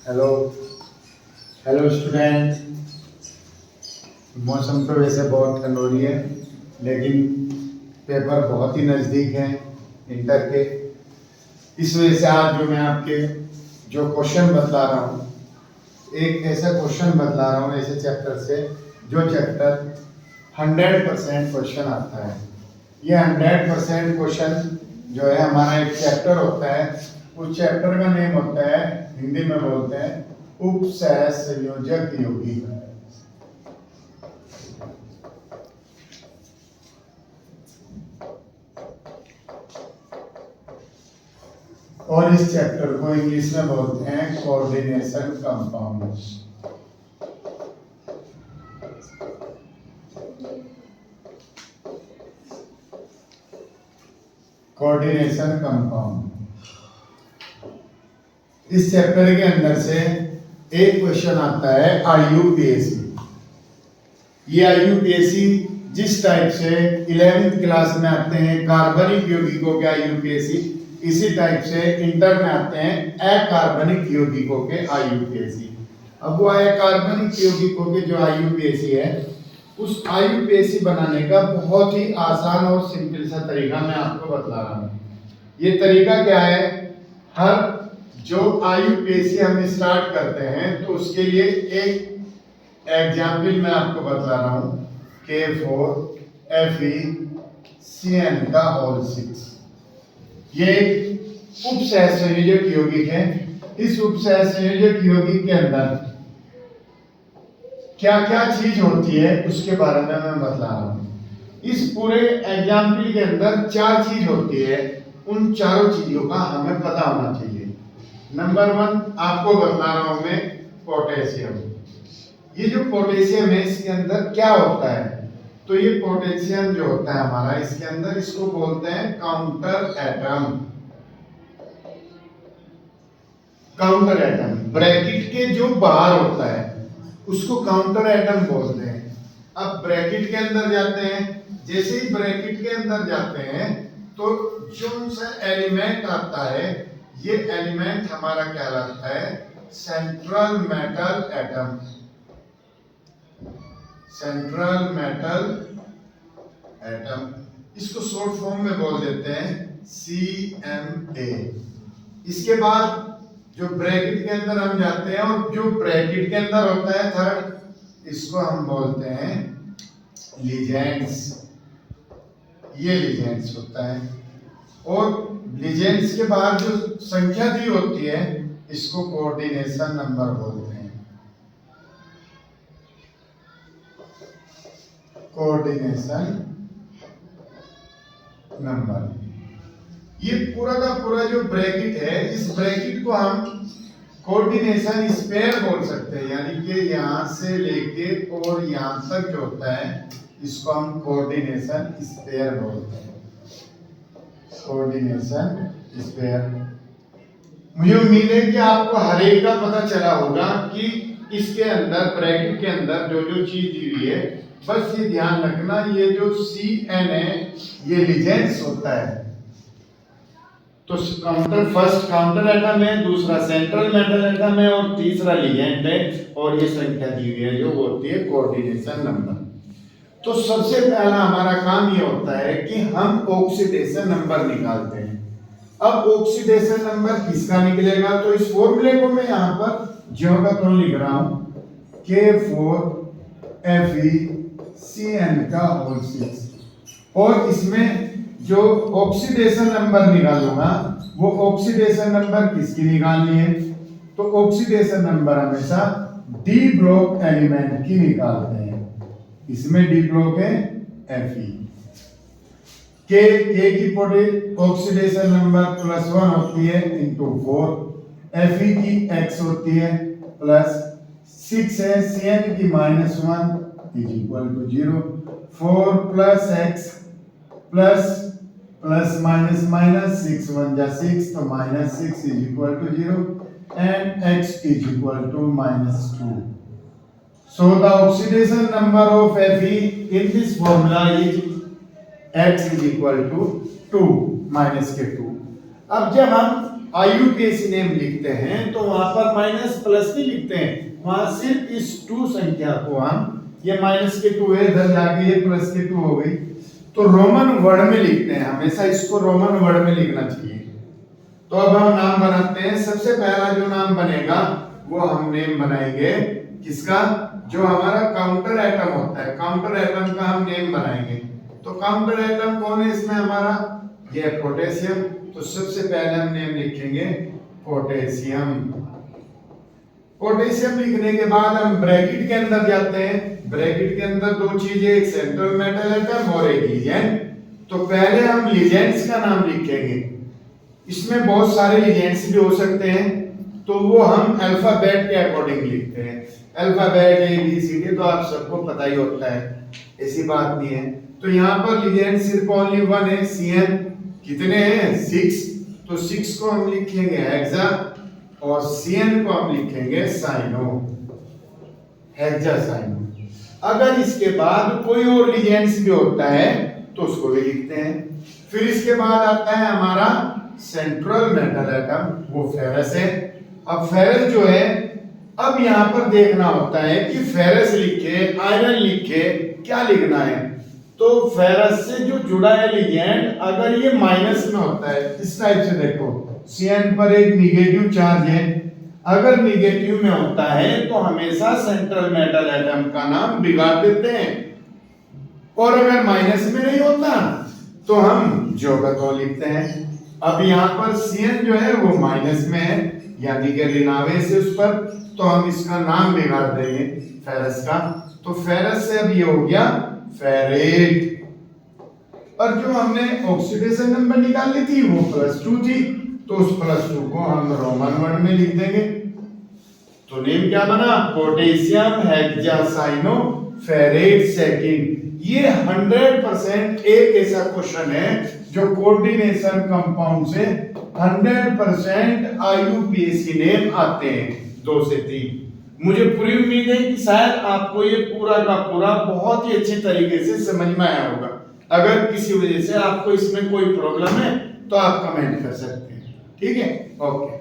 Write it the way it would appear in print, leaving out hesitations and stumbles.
Hello hello student. मौसम तो वैसे बहुत ठंड हो रही है, लेकिन पेपर बहुत ही नज़दीक है इंटर के। इस वजह से आज जो मैं आपके जो क्वेश्चन बतला रहा हूँ, एक ऐसा क्वेश्चन बतला रहा हूँ ऐसे चैप्टर से जो चैप्टर 100% क्वेश्चन आता है। ये 100% क्वेश्चन जो है हमारा एक चैप्टर होता है, उस चैप्टर का नेम होता है, हिंदी में बोलते हैं उपसय संयोजक योगी। और इस चैप्टर को इंग्लिश में बोलते हैं कोऑर्डिनेशन कंपाउंड। Coordination compound. इस चैप्टर के अंदर से एक क्वेश्चन आता है IUPAC। ये IUPAC जिस टाइप से 11th क्लास में आते हैं कार्बनिक यौगिकों के IUPAC, इसी टाइप से इंटर में आते हैं अकार्बनिक यौगिकों के IUPAC। अब वो अकार्बनिक यौगिकों के जो IUPAC है, उस IUPAC बनाने का बहुत ही आसान और सिंपल सा तरीका मैं आपको बतला रहा हूँ। ये तरीका क्या है? हर जो IUPAC हम स्टार्ट करते हैं तो उसके लिए एक एग्जाम्पल मैं आपको बतला रहा हूँ, K4FeCN का होल 6। ये एक उपसहसंयोजक यौगिक है। इस उपसहसंयोजक यौगिक के अंदर क्या क्या चीज होती है उसके बारे में मैं बतला रहा हूँ। इस पूरे एग्जाम्पल के अंदर 4 चीज होती है, उन चारों चीजों का हमें पता होना चाहिए। नंबर 1 आपको बतला रहा हूं मैं पोटेशियम। ये जो पोटेशियम है इसके अंदर क्या होता है? तो ये पोटेशियम जो होता है हमारा इसके अंदर, इसको बोलते हैं counter atom. Counter atom bracket के जो बाहर होता है उसको काउंटर एटम बोलते हैं। अब ब्रैकेट के अंदर जाते हैं, जैसे ही ब्रैकेट के अंदर जाते हैं तो जो सा एलिमेंट आता है, ये एलिमेंट हमारा कहलाता है central metal atom. Central metal atom, इसको शॉर्ट फॉर्म में बोल देते हैं CMA। इसके बाद जो ब्रैकेट के अंदर हम जाते हैं और जो ब्रैकेट के अंदर होता है थर्ड, इसको हम बोलते हैं लिगेंड्स। ये लिगेंड्स होता है। और लिगेंड्स के बाद जो संख्या दी होती है इसको कोऑर्डिनेशन नंबर बोलते हैं। Coordination number. ये पूरा का पूरा जो ब्रैकेट है, इस ब्रैकेट को हम कोऑर्डिनेशन स्पेयर बोल सकते हैं, यानी कि यहां से लेके और यहां तक जो होता है इसको हम कोऑर्डिनेशन स्पेयर बोलते हैं। Coordination sphere. मुझे उम्मीद है कि आपको हर एक का पता चला होगा कि इसके अंदर ब्रैकेट के अंदर जो जो चीज दी हुई है, बस ये ध्यान रखना, ये जो CN है ये लिगेंड्स होता है। तो फर्स्ट काउंटर एटम है, दूसरा सेंट्रल मेटल एटम है और तीसरा लिगेंड है, और ये संख्या दी हुई है जो होती है कोऑर्डिनेशन नंबर। तो सबसे पहला हमारा काम ये होता है कि हम ऑक्सीडेशन नंबर निकालते हैं। अब ऑक्सीडेशन नंबर किसका निकलेगा? तो इस फॉर्मूले को मैं यहां पर ज्यों का त्यों लिख रहा हूं, K4FeCN का होल 6। और इसमें जो ऑक्सीडेशन नंबर निकालूंगा वो ऑक्सीडेशन नंबर किसकी निकालनी है? तो ऑक्सीडेशन नंबर हमेशा डी ब्लॉक एलिमेंट की निकालते हैं। इसमें डी ब्लॉक है Fe। K की ऑक्सीडेशन नंबर +1 होती है इंटू 4, Fe की x होती है +6 है, CN की -1 is equal to 0। 4 + x plus minus minus 6 1 जा 6, तो -6 is equal to 0 and x is equal to -2। So the oxidation number of Fe in this formula is x is equal to 2 -2। अब जब हम IUPAC name लिखते हैं तो वहां पर माइनस प्लस नहीं लिखते हैं, वहां सिर्फ इस 2 संख्या को हम, ये माइनस के 2 है, इधर जाके ये प्लस के 2 हो गई, तो रोमन वर्ड में लिखते हैं, हमेशा इसको रोमन वर्ड में लिखना चाहिए। तो अब हम नाम बनाते हैं। सबसे पहला जो नाम बनेगा वो हम नेम बनाएंगे किसका, जो हमारा काउंटर एटम होता है, काउंटर एटम का हम नेम बनाएंगे। तो काउंटर एटम कौन है इसमें हमारा, ये पोटेशियम। तो सबसे पहले हम नेम लिखेंगे पोटेशियम। पोटेशियम लिखने के बाद हम ब्रैकेट के अंदर जाते हैं। ब्रैकेट के अंदर 2 चीजें, एक सेंट्रल मेटल एटम और एक लिगेंड। तो पहले हम लिगेंड्स का नाम लिखेंगे। इसमें बहुत सारे लिगेंड्स भी हो सकते हैं, तो वो हम अल्फाबेट के अकॉर्डिंग लिखते हैं। अल्फाबेट ABCD तो आप सबको पता ही होता है, ऐसी बात नहीं है। तो यहाँ पर लिगेंड सिर्फ ओनली 1 है, CN। कितने हैं, 6। तो 6 को हम लिखेंगे हेक्सा और CN को हम लिखेंगे साइनो, हेक्सासाइनो। अगर इसके बाद कोई और लिगेंड्स भी होता है तो उसको भी लिखते हैं। फिर इसके बाद आता है हमारा सेंट्रल मेटल एटम, वो फेरस है। अब फेरस जो है, अब यहाँ पर देखना होता है कि फेरस लिखे, आयरन लिखे, क्या लिखना है। तो फेरस से जो जुड़ा है लिगेंड, अगर ये माइनस में होता है, इस टाइप से देखो, CN पर एक निगेटिव चार्ज है, अगर निगेटिव में होता है तो हमेशा सेंट्रल मेटल एटम का नाम बिगाड़ देते हैं, और अगर माइनस में नहीं होता तो हम जोगर को लिखते हैं। अब यहाँ पर CN जो है वो माइनस में है, यानी कि ऋणावेश है उस पर, तो हम इसका नाम बिगाड़ देंगे फेरस का। तो फेरस से अब ये हो गया फेरेट। और जो हमने ऑक्सीडेशन नंबर निकाल ली थी वो +2 थी, तो उस +2 को हम रोमन वर्ड में लिख देंगे। तो नेम क्या बना, पोटेशियम हेक्सासाइनो फेरेट सेकेंड। ये 100% एक ऐसा क्वेश्चन है जो कोऑर्डिनेशन कंपाउंड से 100% IUPAC नेम आते हैं, 2 से 3। मुझे पूरी उम्मीद है कि शायद आपको ये पूरा का पूरा बहुत ही अच्छे तरीके से समझ में आया होगा। अगर किसी वजह से आपको इसमें कोई प्रॉब्लम है तो आप कमेंट कर सकते हैं। ठीक है, ओके।